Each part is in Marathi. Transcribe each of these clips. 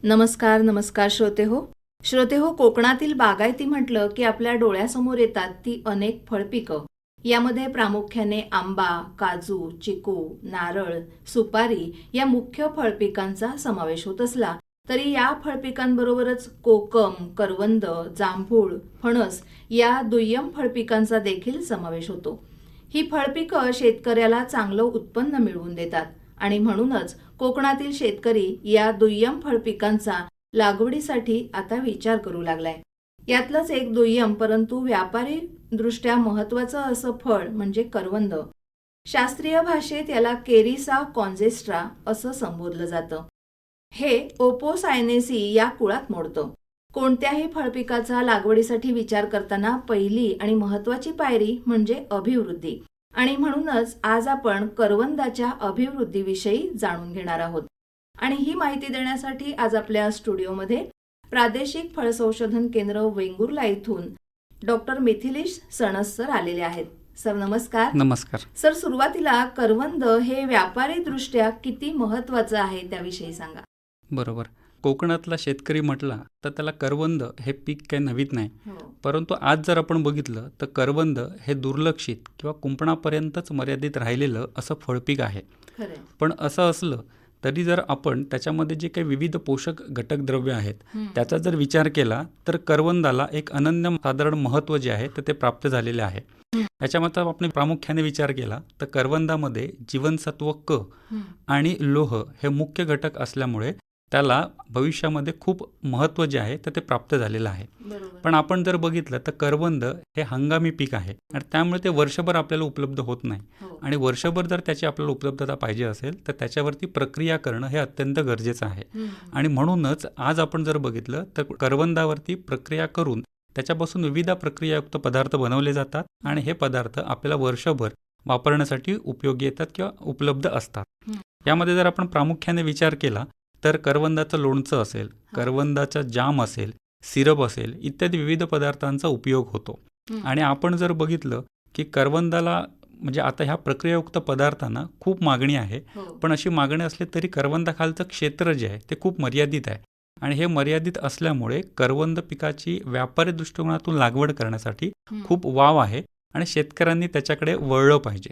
नमस्कार श्रोते हो, कोकणातील बागायती म्हटलं की आपल्या डोळ्यासमोर येतात ती अनेक फळपिकं. यामध्ये प्रामुख्याने आंबा, काजू, चिकू, नारळ, सुपारी या मुख्य फळपिकांचा समावेश होत असला तरी या फळपिकांबरोबरच कोकम, करवंद, जांभूळ, फणस या दुय्यम फळपिकांचा देखील समावेश होतो. ही फळपिकं शेतकऱ्याला चांगलं उत्पन्न मिळवून देतात आणि म्हणूनच कोकणातील शेतकरी या दुय्यम फळपिकांचा लागवडीसाठी आता विचार करू लागलाय. यातलंच एक दुय्यम परंतु व्यापारी दृष्ट्या महत्वाचं असं फळ म्हणजे करवंद. शास्त्रीय भाषेत याला केरिसा कॉन्जेस्ट्रा असं संबोधलं जातं. हे ओपोसायनेसी या कुळात मोडतं. कोणत्याही फळपिकाचा लागवडीसाठी विचार करताना पहिली आणि महत्वाची पायरी म्हणजे अभिवृद्धी. आणि म्हणूनच आज आपण करवंदाच्या अभिवृद्धीविषयी जाणून घेणार आहोत. आणि ही माहिती देण्यासाठी आज आपल्या स्टुडिओमध्ये प्रादेशिक फळ संशोधन केंद्र वेंगुर्ला इथून डॉक्टर मिथिलेश सणस सर आलेले आहेत. सर नमस्कार. नमस्कार सर, सुरुवातीला करवंद हे व्यापारी दृष्ट्या किती महत्वाचं आहे त्याविषयी सांगा. बरोबर. कोकणातला शेतकरी म्हटला तर त्याला करवंद हे पीक काही नवीन नाही. परंतु आज जर आपण बघितलं तर करवंद हे दुर्लक्षित किंवा कुंपणापर्यंतच मर्यादित राहिलेलं असं फळपीक आहे. पण असं असलं तरी जर आपण त्याच्यामध्ये जे काही विविध पोषक घटक द्रव्य आहेत त्याचा जर विचार केला तर करवंदाला एक अनन्य साधारण महत्त्व जे आहे तर ते प्राप्त झालेले आहे. याच्यामध्ये आपण प्रामुख्याने विचार केला तर करवंदामध्ये जीवनसत्व क आणि लोह हे मुख्य घटक असल्यामुळे त्याला भविष्यामध्ये खूप महत्त्व जे आहे तर ते प्राप्त झालेलं आहे. पण आपण जर बघितलं तर करवंद हे हंगामी पीक आहे आणि त्यामुळे ते वर्षभर आपल्याला उपलब्ध होत नाही. आणि वर्षभर जर त्याची आपल्याला उपलब्धता पाहिजे असेल तर त्याच्यावरती प्रक्रिया करणं हे अत्यंत गरजेचं आहे. आणि म्हणूनच आज आपण जर बघितलं तर करवंदावरती प्रक्रिया करून त्याच्यापासून विविध प्रक्रियायुक्त पदार्थ बनवले जातात आणि हे पदार्थ आपल्याला वर्षभर वापरण्यासाठी उपयोगी येतात किंवा उपलब्ध असतात. यामध्ये जर आपण प्रामुख्याने विचार केला तर करवंदाचं लोणचं असेल, करवंदाचा जाम असेल, सिरप असेल इत्यादी विविध पदार्थांचा उपयोग होतो. आणि आपण जर बघितलं की करवंदाला म्हणजे आता ह्या प्रक्रियायुक्त पदार्थांना खूप मागणी आहे. पण अशी मागणी असली तरी करवंदाखालचं क्षेत्र जे आहे ते खूप मर्यादित आहे. आणि हे मर्यादित असल्यामुळे करवंद पिकाची व्यापारी दृष्टिकोनातून लागवड करण्यासाठी खूप वाव आहे आणि शेतकऱ्यांनी त्याच्याकडे वळलं पाहिजे.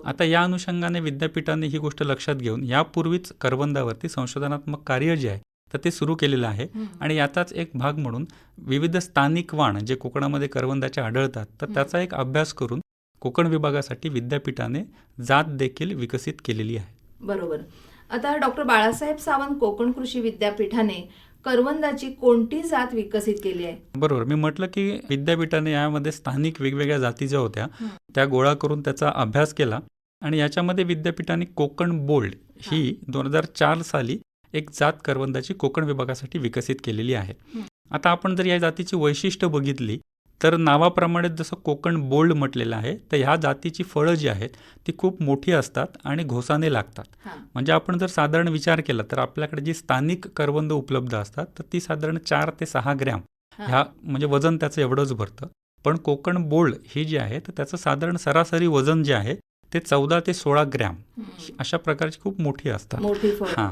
आता या अनुषंगाने विद्यापीठाने ही गोष्ट लक्षात घेऊन यापूर्वीच करवंदावरती संशोधनात्मक कार्य जे आहे तर ते सुरू केलेलं आहे. आणि याचाच एक भाग म्हणून विविध स्थानिक वाण जे कोकणामध्ये करवंदाचे आढळतात तर त्याचा एक अभ्यास करून कोकण विभागासाठी विद्यापीठाने जात देखील विकसित केलेली आहे. बरोबर. आता डॉक्टर बाळासाहेब सावंत कोकण कृषी विद्यापीठाने करवंदाची कोणती जात विकसित केली आहे? बरोबर. मी म्हटलं की विद्यापीठाने यामध्ये स्थानिक वेगवेगळ्या जाती ज्या होत्या त्या गोळा करून त्याचा अभ्यास केला आणि याच्यामध्ये विद्यापीठाने कोकण बोल्ड ही 2004 साली एक जात करवंदाची कोकण विभागासाठी विकसित केलेली आहे. आता आपण जर या जातीची वैशिष्ट्य बघितली तर नावाप्रमाणे जसं कोकण बोल्ड म्हटलेलं आहे तर ह्या जातीची फळं जी आहेत ती खूप मोठी असतात आणि घोसाने लागतात. म्हणजे आपण जर साधारण विचार केला तर आपल्याकडे जी स्थानिक करवंद उपलब्ध असतात तर ती साधारण 4 ते 6 ग्रॅम ह्या म्हणजे वजन त्याचं एवढंच भरतं. पण कोकण बोल्ड ही जी आहे तर त्याचं साधारण सरासरी वजन जे आहे ते 14 ते 16 ग्रॅम अशा प्रकारची खूप मोठी असतात.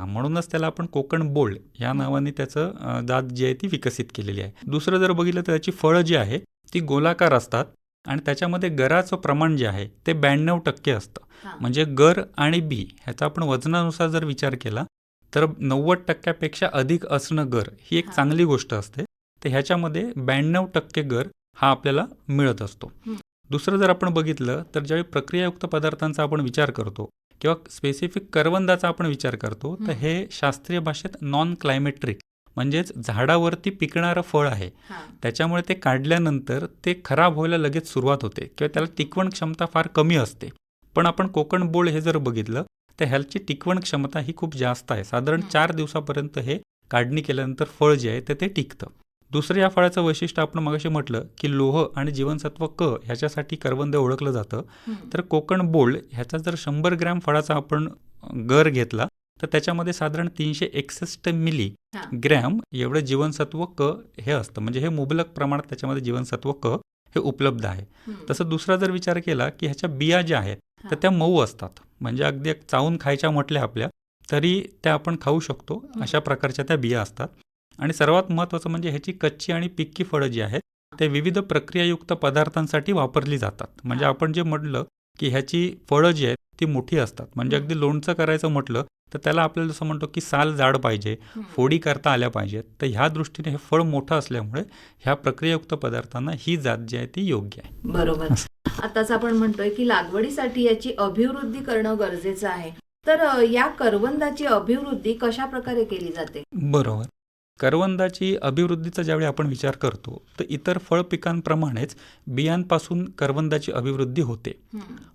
म्हणूनच त्याला आपण कोकण बोल्ड या नावाने त्याचं जात जी आहे ती विकसित केलेली आहे. दुसरं जर बघितलं तर त्याची फळं जी आहे ती गोलाकार असतात आणि त्याच्यामध्ये गराचं प्रमाण जे आहे ते 92% असतं. म्हणजे गर आणि बी ह्याचा आपण वजनानुसार जर विचार केला तर 90% अधिक असणं गर ही एक चांगली गोष्ट असते. तर ह्याच्यामध्ये 92% गर हा आपल्याला मिळत असतो. दुसरं जर आपण बघितलं तर ज्यावेळी प्रक्रियायुक्त पदार्थांचा आपण विचार करतो किंवा स्पेसिफिक करवंदाचा आपण विचार करतो तर हे शास्त्रीय भाषेत नॉन क्लायमेट्रिक म्हणजेच झाडावरती पिकणारं फळ आहे. त्याच्यामुळे ते काढल्यानंतर ते खराब व्हायला लगेच सुरुवात होते किंवा त्याला टिकवण क्षमता फार कमी असते. पण आपण कोकण बोल्ड हे जर बघितलं तर ह्याची टिकवण क्षमता ही खूप जास्त आहे. साधारण 4 दिवसापर्यंत हे काढणी केल्यानंतर फळ जे आहे ते टिकतं. दुसरं या फळाचं वैशिष्ट्य आपण मगाशी म्हटलं की लोह आणि जीवनसत्व क ह्याच्यासाठी करवंद ओळखलं जातं. तर कोकण बोल्ड ह्याचा जर 100 ग्रॅम फळाचा आपण गर घेतला तर त्याच्यामध्ये साधारण 361 मिली ग्रॅम एवढं जीवनसत्व क हे असतं. म्हणजे हे मुबलक प्रमाणात त्याच्यामध्ये जीवनसत्व क हे उपलब्ध आहे. तसं दुसरा जर विचार केला की ह्याच्या बिया ज्या आहेत तर त्या मऊ असतात. म्हणजे अगदी चावून खायच्या म्हटल्या आपल्या तरी त्या आपण खाऊ शकतो अशा प्रकारच्या त्या बिया असतात. आणि सर्वात महत्त्वाचं म्हणजे ह्याची कच्ची आणि पिक्की फळं जी आहेत ते विविध प्रक्रियायुक्त पदार्थांसाठी वापरली जातात. म्हणजे आपण जे म्हटलं की ह्याची फळं जी आहेत ती मोठी असतात. म्हणजे अगदी लोणचं करायचं म्हटलं तर त्याला आपल्याला जसं म्हणतो की साल जाड पाहिजे, फोडी करता आल्या पाहिजेत. तर ह्या दृष्टीने हे फळ मोठं असल्यामुळे ह्या प्रक्रियायुक्त पदार्थांना ही जात जी आहे ती योग्य आहे. बरोबर. आताच आपण म्हणतोय की लागवडीसाठी याची अभिवृद्धी करणं गरजेचं आहे. तर या करवंदाची अभिवृद्धी कशा प्रकारे केली जाते? बरोबर. करवंदाची अभिवृद्धीचा ज्यावेळी आपण विचार करतो तर इतर फळ पिकांप्रमाणेच बियांपासून करवंदाची अभिवृद्धी होते.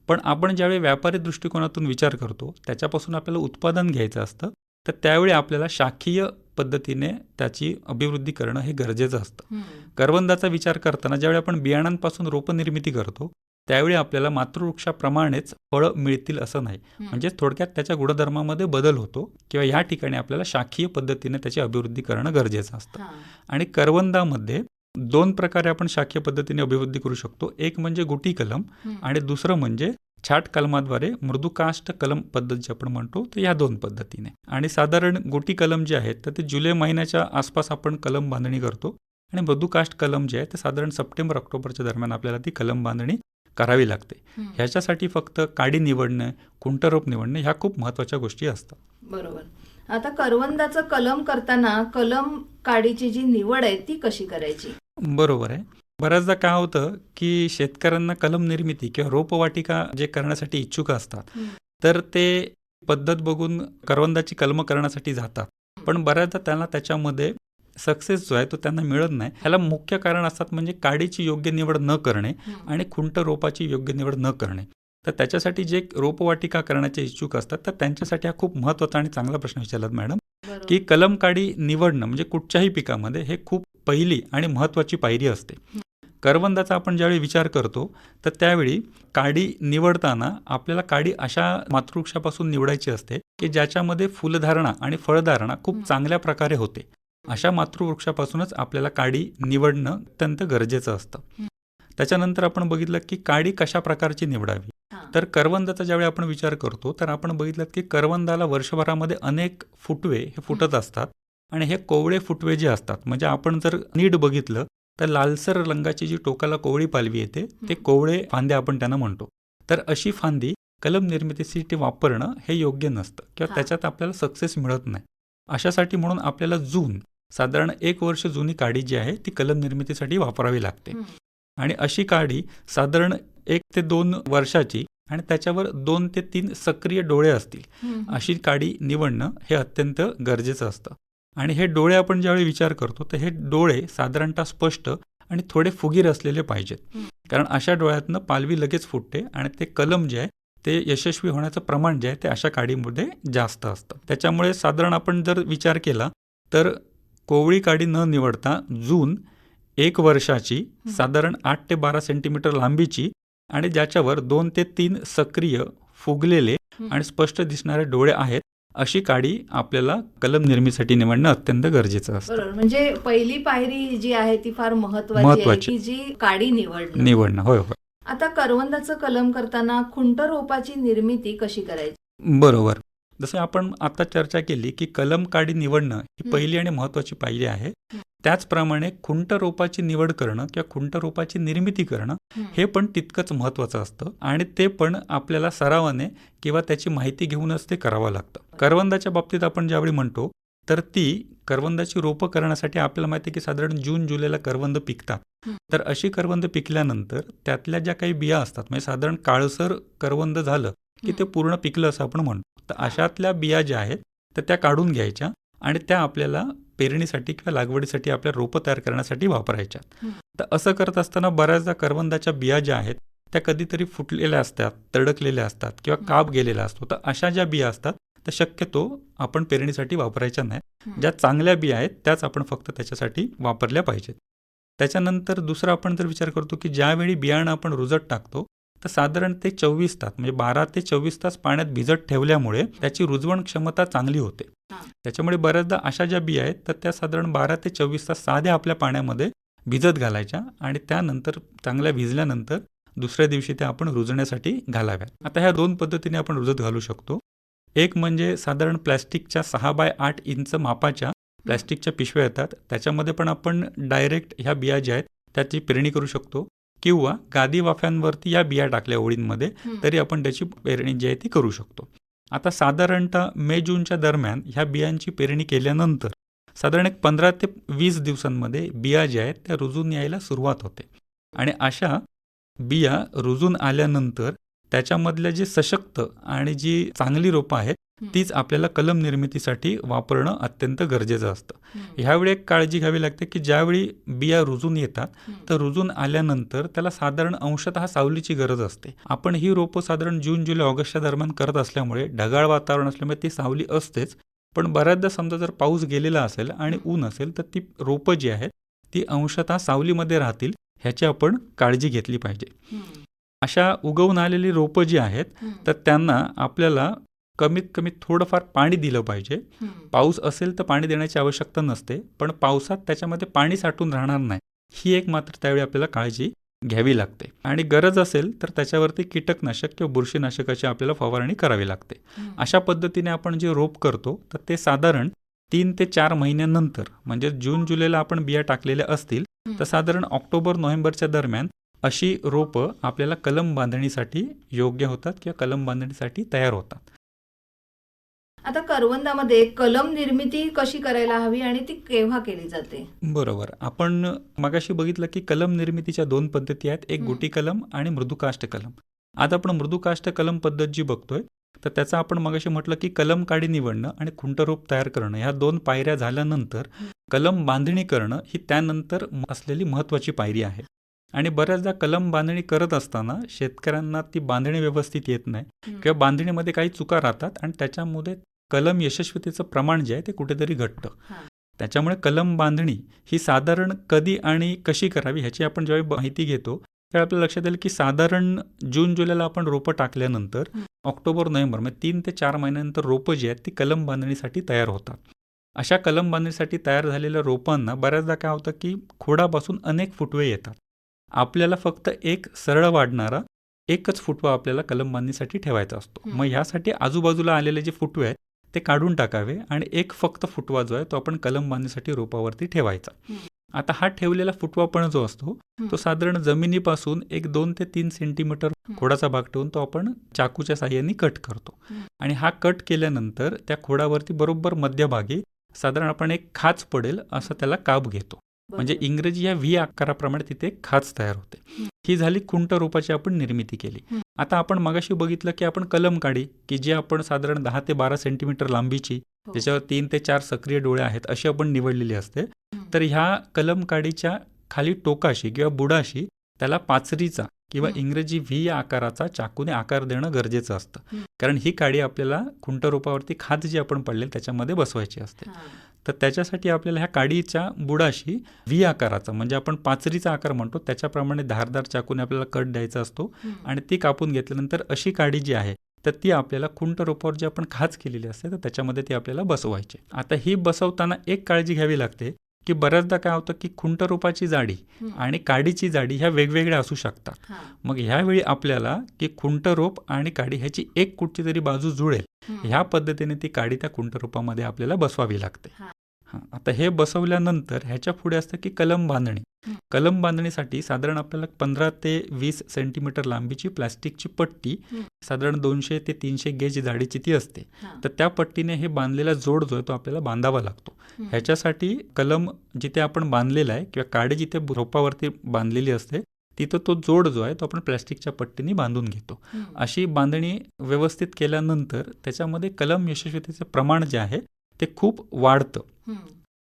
पण आपण ज्यावेळी व्यापारी दृष्टिकोनातून विचार करतो त्याच्यापासून आपल्याला उत्पादन घ्यायचं असतं तर त्यावेळी आपल्याला शाखीय पद्धतीने त्याची अभिवृद्धी करणं हे गरजेचं असतं. करवंदाचा विचार करताना ज्यावेळी आपण बियाणांपासून रोपनिर्मिती करतो त्यावेळी आपल्याला मातृवृक्षाप्रमाणेच फळं मिळतील असं नाही. म्हणजे थोडक्यात त्याच्या गुणधर्मामध्ये बदल होतो किंवा या ठिकाणी आपल्याला शाखीय पद्धतीने त्याची अभिवृद्धी करणं गरजेचं असतं. आणि करवंदामध्ये 2 प्रकारे आपण शाखीय पद्धतीने अभिवृद्धी करू शकतो. एक म्हणजे गुटी कलम आणि दुसरं म्हणजे छाट कलमाद्वारे मृदुकाष्ठ कलम पद्धत जी आपण म्हणतो तर या 2 पद्धतीने. आणि साधारण गुटी कलम जे आहेत तर ते जुलै महिन्याच्या आसपास आपण कलम बांधणी करतो आणि मृदुकाष्ठ कलम जे आहे ते साधारण सप्टेंबर-ऑक्टोबरच्या दरम्यान आपल्याला ती कलम बांधणी करावी लागते. ह्याच्यासाठी फक्त काडी निवडणं, खुंटरोप निवडणं ह्या खूप महत्त्वाच्या गोष्टी असतात. बरोबर. आता करवंदाचं कलम करताना कलम काडीची जी निवड आहे ती कशी करायची? बरोबर आहे. बऱ्याचदा काय होतं की शेतकऱ्यांना कलम निर्मिती किंवा रोपवाटिका जे करण्यासाठी इच्छुक असतात तर ते पद्धत बघून करवंदाची कलम करण्यासाठी जातात. पण बऱ्याचदा त्यांना त्याच्यामध्ये सक्सेस जो आहे तो त्यांना मिळत नाही. ह्याला मुख्य कारण असतात म्हणजे काडीची योग्य निवड न करणे आणि खुंट रोपाची योग्य निवड न करणे. तर त्याच्यासाठी जे रोपवाटिका करण्याचे इच्छुक असतात तर त्यांच्यासाठी हा खूप महत्त्वाचा आणि चांगला प्रश्न विचारलात मॅडम की कलम काडी निवडणं म्हणजे कुठच्याही पिकामध्ये हे खूप पहिली आणि महत्त्वाची पायरी असते. करवंदाचा आपण ज्यावेळी विचार करतो तर त्यावेळी काडी निवडताना आपल्याला काडी अशा मातृवृक्षापासून निवडायची असते की ज्याच्यामध्ये फुलधारणा आणि फळधारणा खूप चांगल्या प्रकारे होते. अशा मातृवृक्षापासूनच आपल्याला काडी निवडणं अत्यंत गरजेचं असतं. त्याच्यानंतर आपण बघितलं की काडी कशा प्रकारची निवडावी. तर करवंदाचा ज्यावेळी आपण विचार करतो तर आपण बघितलं की करवंदाला वर्षभरामध्ये अनेक फुटवे हे फुटत असतात आणि हे कोवळे फुटवे जे असतात म्हणजे आपण जर नीट बघितलं तर लालसर रंगाची जी टोकाला कोवळी पालवी येते ते कोवळे फांदे आपण त्यांना म्हणतो. तर अशी फांदी कलम निर्मितीसाठी वापरणं हे योग्य नसतं किंवा त्याच्यात आपल्याला सक्सेस मिळत नाही. अशासाठी म्हणून आपल्याला साधारण 1 वर्ष जुनी काडी जी आहे ती कलम निर्मितीसाठी वापरावी लागते. आणि अशी काडी साधारण 1 ते 2 वर्षाची आणि त्याच्यावर 2 ते 3 सक्रिय डोळे असतील अशी काडी निवडणं हे अत्यंत गरजेचं असतं. आणि हे डोळे आपण ज्यावेळी विचार करतो तर हे डोळे साधारणतः स्पष्ट आणि थोडे फुगीर असलेले पाहिजेत. कारण अशा डोळ्यातनं पालवी लगेच फुटते आणि ते कलम जे आहे ते यशस्वी होण्याचं प्रमाण जे आहे ते अशा काडीमध्ये जास्त असतं. त्याच्यामुळे साधारण आपण जर विचार केला तर कोवळी काडी न निवडता 1 वर्षाची साधारण 8 ते 12 सेंटीमीटर लांबीची आणि ज्याच्यावर 2 ते 3 सक्रिय फुगलेले आणि स्पष्ट दिसणारे डोळे आहेत अशी काडी आपल्याला कलम निर्मितीसाठी निवडणं अत्यंत गरजेचं असतं. बरोबर. म्हणजे पहिली पायरी जी आहे ती फार महत्त्वाची आहे की जी काडी निवडणं. होय होय. आता करवंदाचं कलम करताना खुंट रोपाची निर्मिती कशी करायची? बरोबर. जसं आपण आता चर्चा केली की कलम काडी निवडणं ही पहिली आणि महत्त्वाची पायरी आहे. त्याचप्रमाणे खुंट रोपाची निवड करणं किंवा खुंट रोपाची निर्मिती करणं हे पण तितकंच महत्त्वाचं असतं आणि ते पण आपल्याला सरावाने किंवा त्याची माहिती घेऊनच ते करावं लागतं. करवंदाच्या बाबतीत आपण ज्यावेळी म्हणतो तर ती करवंदाची रोपं करण्यासाठी आपल्याला माहिती आहे की साधारण जून-जुलैला करवंद पिकतात. तर अशी करवंद पिकल्यानंतर त्यातल्या ज्या काही बिया असतात म्हणजे साधारण काळसर करवंद झालं की ते पूर्ण पिकलं असं आपण म्हणतो. तर अशातल्या बिया ज्या आहेत तर त्या काढून घ्यायच्या आणि त्या आपल्याला पेरणीसाठी किंवा लागवडीसाठी आपल्या रोपं तयार करण्यासाठी वापरायच्या. तर असं करत असताना बऱ्याचदा करवंदाच्या बिया ज्या आहेत त्या कधीतरी फुटलेल्या असतात, तडकलेल्या असतात किंवा काप गेलेला असतो. तर अशा ज्या बिया असतात तर शक्यतो आपण पेरणीसाठी वापरायच्या नाही. ज्या चांगल्या बिया आहेत त्याच आपण फक्त त्याच्यासाठी वापरल्या पाहिजेत. त्याच्यानंतर दुसरा आपण जर विचार करतो की ज्यावेळी बियाणं आपण रुजत टाकतो तर साधारण ते 24 तास म्हणजे 12 ते 24 तास पाण्यात भिजत ठेवल्यामुळे त्याची रुजवण क्षमता चांगली होते. त्याच्यामुळे बऱ्याचदा अशा ज्या बिया आहेत तर त्या साधारण 12 ते 24 तास साध्या आपल्या पाण्यामध्ये भिजत घालायच्या आणि त्यानंतर चांगल्या भिजल्यानंतर दुसऱ्या दिवशी त्या आपण रुजण्यासाठी घालाव्यात. आता ह्या 2 पद्धतीने आपण रुजत घालू शकतो. एक म्हणजे साधारण प्लॅस्टिकच्या 6 बाय 8 इंच मापाच्या प्लॅस्टिकच्या पिशव्या येतात, त्याच्यामध्ये पण आपण डायरेक्ट ह्या बिया ज्या आहेत त्याची पेरणी करू शकतो, किंवा गादी वाफ्यांवरती या बिया टाकल्या ओळींमध्ये तरी आपण त्याची पेरणी जी आहे ती करू शकतो. आता साधारणतः मे जूनच्या दरम्यान ह्या बियांची पेरणी केल्यानंतर साधारण एक 15 ते 20 दिवसांमध्ये बिया ज्या आहेत त्या रुजून यायला सुरुवात होते. आणि अशा बिया रुजून आल्यानंतर त्याच्यामधल्या जे सशक्त आणि जी चांगली रोपं आहेत तीच आपल्याला कलम निर्मितीसाठी वापरणं अत्यंत गरजेचं असतं. ह्यावेळी एक काळजी घ्यावी लागते की ज्यावेळी बिया रुजून येतात तर रुजून आल्यानंतर त्याला साधारण अंशतः सावलीची गरज असते. आपण ही रोपं साधारण जून, जुलै, ऑगस्टच्या दरम्यान करत असल्यामुळे ढगाळ वातावरण असल्यामुळे ती सावली असतेच, पण बऱ्याचदा समजा जर पाऊस गेलेला असेल आणि ऊन असेल तर ती रोपं जी आहेत ती अंशतः सावलीमध्ये राहतील ह्याची आपण काळजी घेतली पाहिजे. अशा उगवून आलेली रोपं जी आहेत तर त्यांना आपल्याला कमीत कमी थोडंफार पाणी दिलं पाहिजे. पाऊस असेल तर पाणी देण्याची आवश्यकता नसते, पण पावसात त्याच्यामध्ये पाणी साठून राहणार नाही ही एक मात्र त्यावेळी आपल्याला काळजी घ्यावी लागते. आणि गरज असेल तर त्याच्यावरती कीटकनाशक किंवा बुरशीनाशकाची आपल्याला फवारणी करावी लागते. अशा पद्धतीने आपण जे रोप करतो तर ते साधारण 3 ते 4 महिन्यानंतर, म्हणजे जून जुलैला आपण बिया टाकलेल्या असतील तर साधारण ऑक्टोबर नोव्हेंबरच्या दरम्यान अशी रोपं आपल्याला कलम बांधणीसाठी योग्य होतात किंवा कलम बांधणीसाठी तयार होतात. आता करवंदामध्ये कलम निर्मिती कशी करायला हवी आणि ती केव्हा केली जाते? बरोबर. आपण मगाशी बघितलं की कलम निर्मितीच्या 2 पद्धती आहेत, एक गुटी कलम आणि मृदुकाष्ठ कलम. आता आपण मृदुकाष्ठ कलम पद्धत जी बघतोय तर त्याचा आपण मगाशी म्हटलं की कलम काडी निवडणं आणि खुंटरोप तयार करणं ह्या 2 पायऱ्या झाल्यानंतर कलम बांधणी करणं ही त्यानंतर असलेली महत्त्वाची पायरी आहे. आणि बऱ्याचदा कलम बांधणी करत असताना शेतकऱ्यांना ती बांधणी व्यवस्थित येत नाही किंवा बांधणीमध्ये काही चुका राहतात आणि त्याच्यामुळे कलम यशस्वीतेचं प्रमाण जे आहे ते कुठेतरी घटतं. त्याच्यामुळे कलम बांधणी ही साधारण कधी आणि कशी करावी ह्याची आपण ज्यावेळी माहिती घेतो त्यावेळी आपल्या लक्षात येईल की साधारण जून जुलैला आपण रोपं टाकल्यानंतर ऑक्टोबर नोव्हेंबर म्हणजे 3 ते 4 महिन्यानंतर रोपं जी आहेत ती कलम बांधणीसाठी तयार होतात. अशा कलम बांधणीसाठी तयार झालेल्या रोपांना बऱ्याचदा काय होतं की खोडापासून अनेक फुटवे येतात. आपल्याला फक्त एक सरळ वाढणारा एकच फुटवा आपल्याला कलम बांधणीसाठी ठेवायचा असतो. मग ह्यासाठी आजूबाजूला आलेले जे फुटवे आहेत ते काढून टाकावे आणि एक फक्त फुटवा जो आहे तो आपण कलम बांधणीसाठी रोपावरती ठेवायचा. आता हा ठेवलेला फुटवा पण जो असतो तो साधारण जमिनीपासून एक 2 ते 3 सेंटीमीटर खोडाचा भाग ठेवून तो आपण चाकूच्या साहाय्याने कट करतो. आणि हा कट केल्यानंतर त्या खोडावरती बरोबर मध्यभागी साधारण आपण एक खाच पडेल असं त्याला काप घेतो. म्हणजे इंग्रजी या व्ही आकाराप्रमाणे तिथे खाच तयार होते. ही झाली खुंट रोपाची आपण निर्मिती केली. आता आपण मगाशी बघितलं की आपण कलम काडी की जी आपण साधारण 10 ते 12 सेंटीमीटर लांबीची ज्याच्यावर 3 ते 4 सक्रिय डोळे आहेत अशी आपण निवडलेली असते. तर ह्या कलम काडीच्या खाली टोकाशी किंवा बुडाशी त्याला पाचरीचा किंवा इंग्रजी व्ही या आकाराचा चाकूने आकार देणं गरजेचं असतं. कारण ही काडी आपल्याला खुंट रोपावरती खाच जी आपण पडले त्याच्यामध्ये बसवायची असते. तर त्याच्यासाठी आपल्याला ह्या काडीच्या बुडाशी व्ही आकाराचा म्हणजे आपण पाचरीचा आकार म्हणतो त्याच्याप्रमाणे धारदार चाकूने आपल्याला कट द्यायचा असतो आणि ती कापून घेतल्यानंतर अशी काडी जी आहे तर ती आपल्याला खुंट रोपावर जी आपण खाच केलेली असते तर त्याच्यामध्ये ती आपल्याला बसवायची. आता ही बसवताना एक काळजी घ्यावी लागते की बऱ्याचदा काय होतं की खुंट रोपाची जाडी आणि काडीची जाडी ह्या वेगवेगळ्या असू शकतात. मग ह्यावेळी आपल्याला की खुंट रोप आणि काडी ह्याची एक कुठची तरी बाजू जुळेल ह्या पद्धतीने ती काडी त्या खुंट रोपामध्ये आपल्याला बसवावी लागते. आता हे बसवल्यानंतर ह्याच्या पुढे असतं की कलम बांधणी. कलम बांधणीसाठी साधारण आपल्याला 15 ते 20 सेंटीमीटर लांबीची प्लास्टिकची पट्टी साधारण 200 ते 300 गेज जाडीची ती असते. तर त्या पट्टीने हे बांधलेला जोड जो आहे तो आपल्याला बांधावा लागतो. ह्याच्यासाठी कलम जिथे आपण बांधलेला आहे किंवा काडी जिथे रोपावरती बांधलेली असते तिथं तो जोड जो आहे तो आपण प्लास्टिकच्या पट्टीने बांधून घेतो. अशी बांधणी व्यवस्थित केल्यानंतर त्याच्यामध्ये कलम यशस्वीतेचे प्रमाण जे आहे ते खूप वाढतं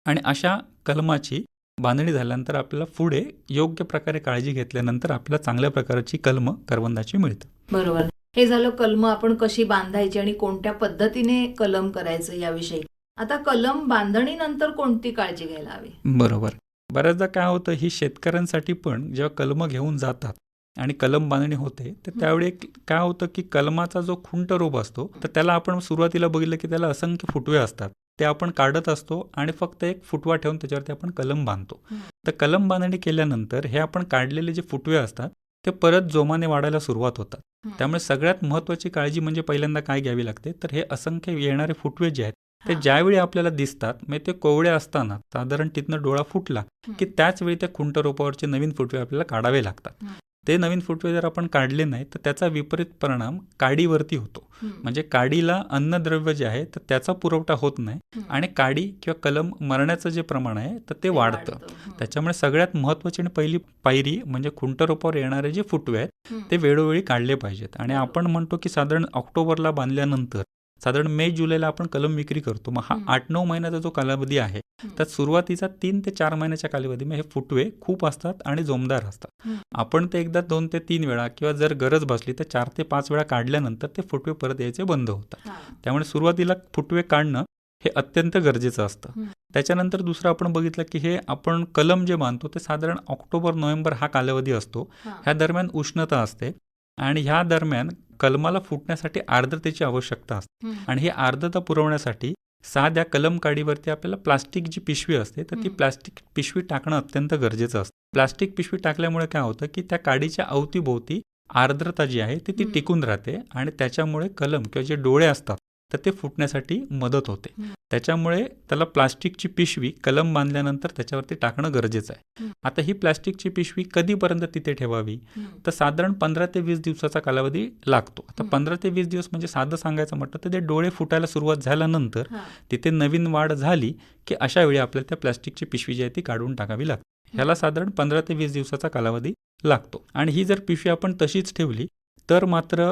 आणि अशा कलमाची बांधणी झाल्यानंतर आपल्याला पुढे योग्य प्रकारे काळजी घेतल्यानंतर आपल्याला चांगल्या प्रकारची कलम करवंदाची मिळतात. बरोबर. हे झालं कलम आपण कशी बांधायची आणि कोणत्या पद्धतीने कलम करायचं याविषयी. आता कलम बांधणीनंतर कोणती काळजी घ्यायला हवी? बरोबर. बऱ्याचदा काय होतं ही शेतकऱ्यांसाठी पण जेव्हा कलम घेऊन जातात आणि कलम बांधणी होते तर त्यावेळी काय होतं की कलमाचा जो खुंट रोप असतो तर त्याला आपण सुरुवातीला बघितलं की त्याला असंख्य फुटवे असतात. ते आपण काढत असतो आणि फक्त एक फुटवा ठेवून त्याच्यावरती आपण कलम बांधतो. तर कलम बांधणी केल्यानंतर हे आपण काढलेले जे फुटवे असतात ते परत जोमाने वाढायला सुरुवात होतात. त्यामुळे सगळ्यात महत्त्वाची काळजी म्हणजे पहिल्यांदा काय घ्यावी लागते तर हे असंख्य येणारे फुटवे जे आहेत ते ज्यावेळी आपल्याला दिसतात म्हणजे ते कोवळे असताना साधारण तिथनं डोळा फुटला की त्याच वेळी त्या खुंट रोपावरचे नवीन फुटवे आपल्याला काढावे लागतात. ते नवीन फुटवे जर आपण काढले नाही तर त्याचा विपरीत परिणाम काडीवरती होतो. म्हणजे काडीला अन्नद्रव्य जे आहे तर त्याचा पुरवठा होत नाही आणि काडी किंवा कलम मरण्याचं जे प्रमाण आहे तर ते वाढतं. त्याच्यामुळे सगळ्यात महत्त्वाची आणि पहिली पायरी म्हणजे खुंट रोपावर येणारे जे फुटवे आहेत ते वेळोवेळी काढले पाहिजेत. आणि आपण म्हणतो की साधारण ऑक्टोबरला बांधल्यानंतर साधारण मे जुलैला आपण कलम विक्री करतो. मग हा 8-9 महिन्याचा जो कालावधी आहे तर सुरुवातीचा 3 ते 4 महिन्याच्या कालावधीमध्ये हे फुटवे खूप असतात आणि जोमदार असतात. आपण ते एकदा 2 ते 3 वेळा किंवा जर गरज भासली तर 4 ते 5 वेळा काढल्यानंतर ते फुटवे परत यायचे बंद होतात. त्यामुळे सुरुवातीला फुटवे काढणं हे अत्यंत गरजेचं असतं. त्याच्यानंतर दुसरं आपण बघितलं की हे आपण कलम जे बांधतो ते साधारण ऑक्टोबर-नोव्हेंबर हा कालावधी असतो. ह्या दरम्यान उष्णता असते आणि ह्या दरम्यान कलमाला फुटण्यासाठी आर्द्रतेची आवश्यकता असते. आणि ही आर्द्रता पुरवण्यासाठी साध्या कलम काडीवरती आपल्याला प्लास्टिक जी पिशवी असते तर ती प्लास्टिक पिशवी टाकणं अत्यंत गरजेचं असतं. प्लास्टिक पिशवी टाकल्यामुळे काय होतं की त्या काडीच्या अवतीभोवती आर्द्रता जी आहे ती टिकून राहते आणि त्याच्यामुळे कलम किंवा जे डोळे असतात तर ते फुटण्यासाठी मदत होते. त्याच्यामुळे त्याला प्लास्टिकची पिशवी कलम बांधल्यानंतर त्याच्यावरती टाकणं गरजेचं आहे. आता ही प्लास्टिकची पिशवी कधीपर्यंत तिथे ठेवावी तर साधारण 15 ते 20 दिवसाचा कालावधी लागतो. आता 15 ते 20 दिवस म्हणजे साधं सांगायचं म्हटलं तर ते डोळे फुटायला सुरुवात झाल्यानंतर तिथे नवीन वाढ झाली की अशा वेळी आपल्याला त्या प्लास्टिकची पिशवी जी आहे ती काढून टाकावी लागते. ह्याला साधारण 15 ते 20 दिवसाचा कालावधी लागतो. आणि ही जर पिशवी आपण तशीच ठेवली तर मात्र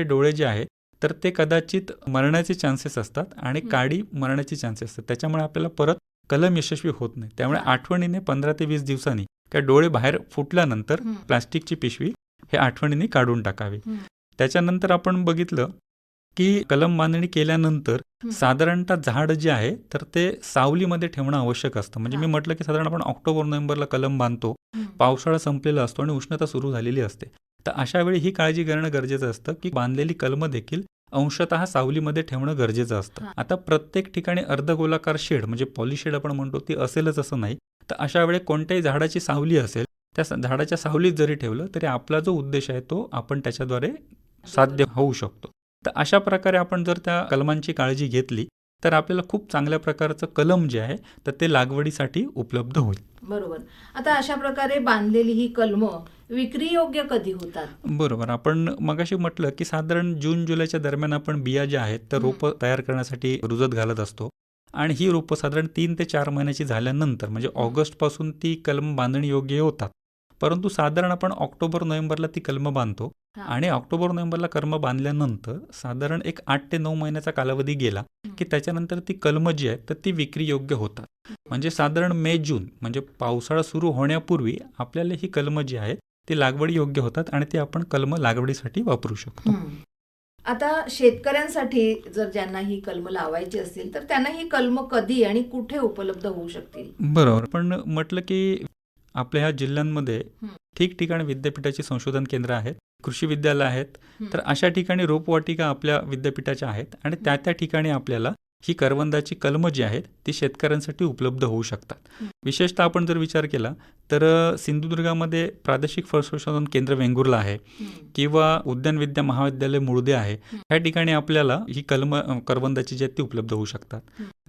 डोळे जे आहेत तर ते कदाचित मरण्याचे चान्सेस असतात आणि काडी मरण्याचे चान्सेस असतात. त्याच्यामुळे आपल्याला परत कलम यशस्वी होत नाही. त्यामुळे आठवणीने 15 ते 20 दिवसांनी किंवा डोळे बाहेर फुटल्यानंतर प्लास्टिकची पिशवी हे आठवणीने काढून टाकावी. त्याच्यानंतर आपण बघितलं की कलम बांधणी केल्यानंतर साधारणतः झाड जे आहे तर ते सावलीमध्ये ठेवणं आवश्यक असतं. म्हणजे मी म्हटलं की साधारण आपण ऑक्टोबर-नोव्हेंबरला कलम बांधतो, पावसाळा संपलेला असतो आणि उष्णता सुरू झालेली असते. तर अशा वेळी ही काळजी घेणं गरजेचं असतं की बांधलेली कलमं देखील अंशतः सावलीमध्ये ठेवणं गरजेचं असतं. आता प्रत्येक ठिकाणी अर्धगोलाकार शेड म्हणजे पॉलीशेड आपण म्हणतो ती असेलच असं नाही. तर अशा वेळी कोणत्याही झाडाची सावली असेल त्या झाडाच्या सावलीत जरी ठेवलं तरी आपला जो उद्देश आहे तो आपण त्याच्याद्वारे साध्य होऊ शकतो. तर अशा प्रकारे आपण जर त्या कलमांची काळजी घेतली तर आपल्याला खूप चांगल्या प्रकारचं कलम जे आहे तर ते लागवडीसाठी उपलब्ध होईल. बरोबर. आता अशा प्रकारे बांधलेली ही कलमं विक्री योग्य कधी होतात? बरोबर. आपण मगाशी म्हटलं की साधारण जून-जुलैच्या दरम्यान आपण बिया ज्या आहेत तर रोपं तयार करण्यासाठी रुजत घालत असतो आणि ही रोपं साधारण 3 ते 4 महिन्याची झाल्यानंतर म्हणजे ऑगस्टपासून ती कलम बांधणी योग्य होतात. परंतु साधारण आपण ऑक्टोबर-नोव्हेंबरला ती कलमं बांधतो आणि ऑक्टोबर-नोव्हेंबरला कलमं बांधल्यानंतर साधारण एक 8 ते 9 महिन्याचा कालावधी गेला की त्याच्यानंतर ती कलमं जी आहेत तर ती विक्री योग्य होतात. म्हणजे साधारण मे-जून म्हणजे पावसाळा सुरू होण्यापूर्वी आपल्याला ही कलमं जी आहेत ती लागवडी योग्य होतात आणि ती आपण कलमं लागवडीसाठी वापरू शकतो. आता शेतकऱ्यांसाठी जर ज्यांना ही कलमं लावायची असतील तर त्यांना ही कलमं कधी आणि कुठे उपलब्ध होऊ शकतील? बरोबर. पण म्हटलं की आपल्या ह्या जिल्ह्यांमध्ये ठिकठिकाणी विद्यापीठाची संशोधन केंद्र आहेत, कृषी विद्यालय आहेत. तर अशा ठिकाणी रोपवाटिका आपल्या विद्यापीठाच्या आहेत आणि त्या त्या ठिकाणी आपल्याला ही करवंदाची कलमं जी आहेत ती शेतकऱ्यांसाठी उपलब्ध होऊ शकतात. विशेषतः आपण जर विचार केला तर सिंधुदुर्गामध्ये प्रादेशिक फळ संशोधन केंद्र वेंगुर्ला आहे किंवा उद्यान विद्या महाविद्यालय मुळदे आहे. ह्या ठिकाणी आपल्याला ही कलमं करवंदाची जी आहेत ती उपलब्ध होऊ शकतात.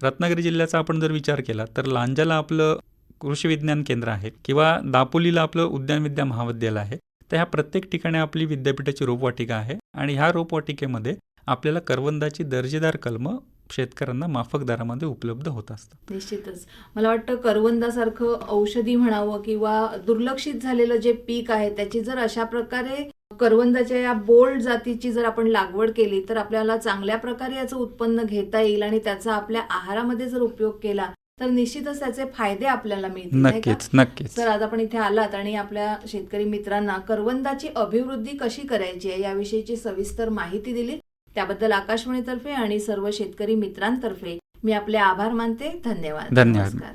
रत्नागिरी जिल्ह्याचा आपण जर विचार केला तर लांजाला आपलं कृषी विज्ञान केंद्र आहे किंवा दापोलीला आपलं उद्यान विद्या महाविद्यालय आहे. तर ह्या प्रत्येक ठिकाणी आपली विद्यापीठाची रोपवाटिका आहे आणि ह्या रोपवाटिकेमध्ये आपल्याला करवंदाची दर्जेदार कलमं शेतकऱ्यांना माफक दरामध्ये उपलब्ध होत असतात. निश्चितच. मला वाटतं करवंदासारखं औषधी म्हणावं किंवा दुर्लक्षित झालेलं जे पीक आहे त्याची जर अशा प्रकारे करवंदाच्या या बोल्ड जातीची जर आपण लागवड केली तर आपल्याला चांगल्या प्रकारे याचं उत्पन्न घेता येईल आणि त्याचा आपल्या आहारामध्ये जर उपयोग केला तर निश्चितच त्याचे फायदे आपल्याला मिळतील. नक्कीच नक्कीच. तर आज आपण इथे आलात आणि आपल्या शेतकरी मित्रांना करवंदाची अभिवृद्धी कशी करायची आहे याविषयीची सविस्तर माहिती दिली. त्याबद्दल आकाशवाणीतर्फे आणि सर्व शेतकरी मित्रांतर्फे मी आपले आभार मानते. धन्यवाद. धन्यवाद. नमस्कार.